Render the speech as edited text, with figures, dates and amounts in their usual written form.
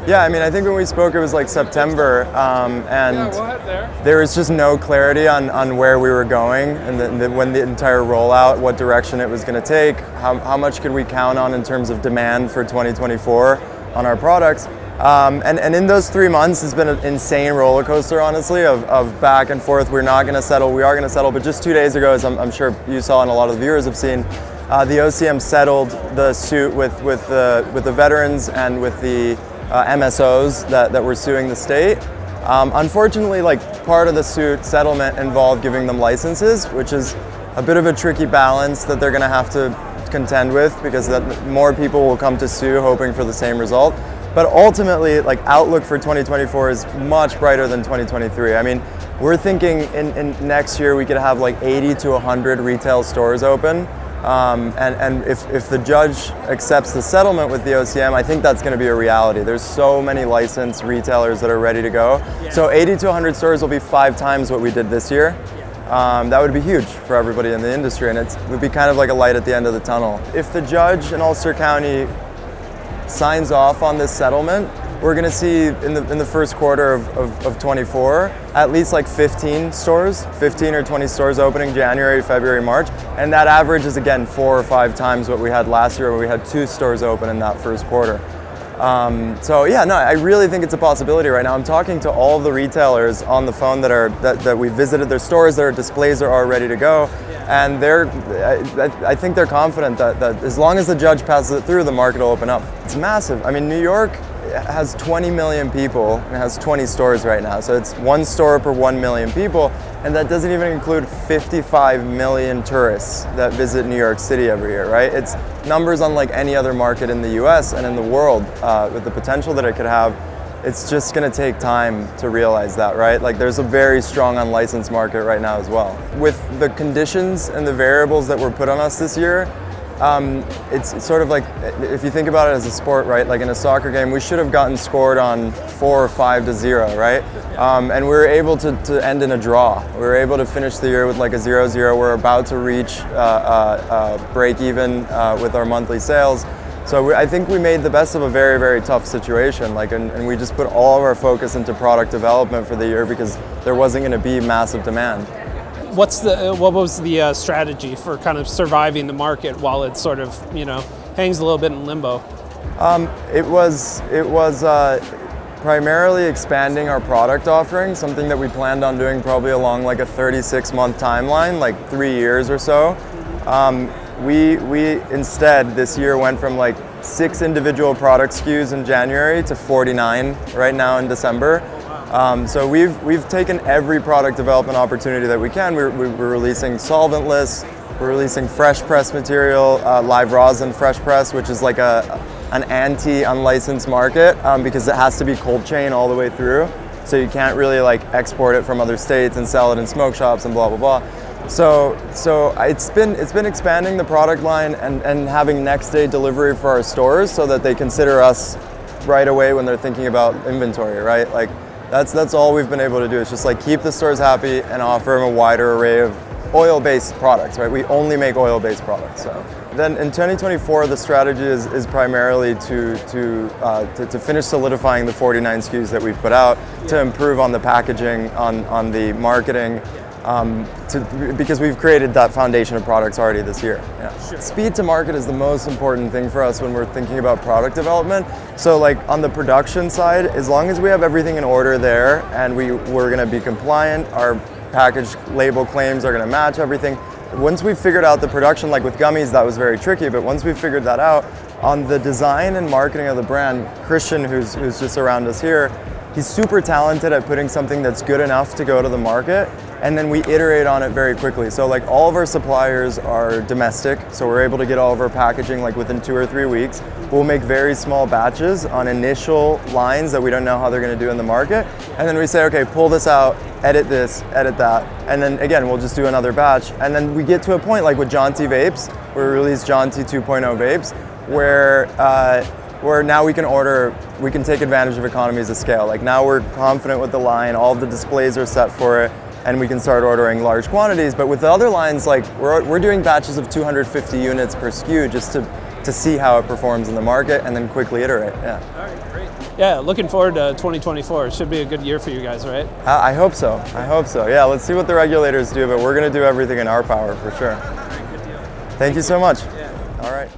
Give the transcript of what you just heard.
Yeah, I mean, I think when we spoke, it was like September, and Yeah, we'll head there. there was just no clarity on where we were going and when the entire rollout, what direction it was going to take, how much could we count on in terms of demand for 2024 on our products. And in those 3 months, it's been an insane roller coaster, honestly, of back and forth. We're not going to settle, we are going to settle. But just 2 days ago, as I'm sure you saw and a lot of the viewers have seen, the OCM settled the suit with the veterans and with the MSOs that were suing the state. Unfortunately, like, part of the suit settlement involved giving them licenses, which is a bit of a tricky balance that they're going to have to contend with, because that more people will come to sue hoping for the same result. But ultimately, like, outlook for 2024 is much brighter than 2023. I mean, we're thinking in next year we could have like 80 to 100 retail stores open. And if the judge accepts the settlement with the OCM, I think that's going to be a reality. There's so many licensed retailers that are ready to go. Yeah. So 80 to 100 stores will be 5 times what we did this year. That would be huge for everybody in the industry, and it would be kind of like a light at the end of the tunnel. If the judge in Ulster County signs off on this settlement, we're going to see in the first quarter of 24 at least like 15 or 20 stores opening January, February, March, and that average is again 4 or 5 times what we had last year, where we had 2 stores open in that first quarter. So yeah, no, I really think it's a possibility right now. I'm talking to all of the retailers on the phone that we visited their stores. Their displays are all ready to go, and I think they're confident that as long as the judge passes it through, the market will open up. It's massive. I mean, New York has 20 million people and has 20 stores right now, so it's 1 store per 1 million people, and that doesn't even include 55 million tourists that visit New York City every year, right? It's numbers unlike any other market in the US and in the world, with the potential that it could have. It's just going to take time to realize that, right? Like, there's a very strong unlicensed market right now as well. With the conditions and the variables that were put on us this year, it's sort of like, if you think about it as a sport, right? Like in a soccer game, we should have gotten scored on 4 or 5 to 0, right? And we were able to end in a draw. We were able to finish the year with like a 0-0. We're about to reach break even with our monthly sales. So I think we made the best of a very, very tough situation. Like, and we just put all of our focus into product development for the year, because there wasn't going to be massive demand. What was the strategy for kind of surviving the market while it sort of, hangs a little bit in limbo? It was primarily expanding our product offering, something that we planned on doing probably along like a 36-month timeline, like 3 years or so. We instead this year went from like 6 individual product SKUs in January to 49 right now in December. So we've taken every product development opportunity that we can. We're releasing solventless, we're releasing fresh press material, live rosin fresh press, which is like an anti-unlicensed market, because it has to be cold chain all the way through. So you can't really like export it from other states and sell it in smoke shops and blah, blah, blah. So it's been expanding the product line and having next day delivery for our stores, so that they consider us right away when they're thinking about inventory, right? Like, that's all we've been able to do. It's just like keep the stores happy and offer them a wider array of oil-based products, right? We only make oil-based products. So then in 2024, the strategy is primarily to finish solidifying the 49 SKUs that we've put out, to improve on the packaging, on the marketing, because we've created that foundation of products already this year. Yeah. Sure. Speed to market is the most important thing for us when we're thinking about product development. So like on the production side, as long as we have everything in order there and we're going to be compliant, our package label claims are going to match everything. Once we've figured out the production, like with gummies, that was very tricky, but once we figured that out, on the design and marketing of the brand, Christian, who's just around us here, he's super talented at putting something that's good enough to go to the market, and then we iterate on it very quickly. So like all of our suppliers are domestic, so we're able to get all of our packaging like within 2 or 3 weeks. We'll make very small batches on initial lines that we don't know how they're going to do in the market, and then we say, okay, pull this out, edit this, edit that, and then again, we'll just do another batch. And then we get to a point like with Jaunty vapes, we released Jaunty 2.0 vapes, where now we can take advantage of economies of scale. Like now we're confident with the line, all of the displays are set for it, and we can start ordering large quantities. But with the other lines, like we're doing batches of 250 units per SKU just to see how it performs in the market and then quickly iterate. Yeah. All right, great. Yeah, looking forward to 2024. It should be a good year for you guys, right? I hope so. I hope so. Yeah, let's see what the regulators do, but we're going to do everything in our power for sure. All right, good deal. Thank you so much. Yeah. All right.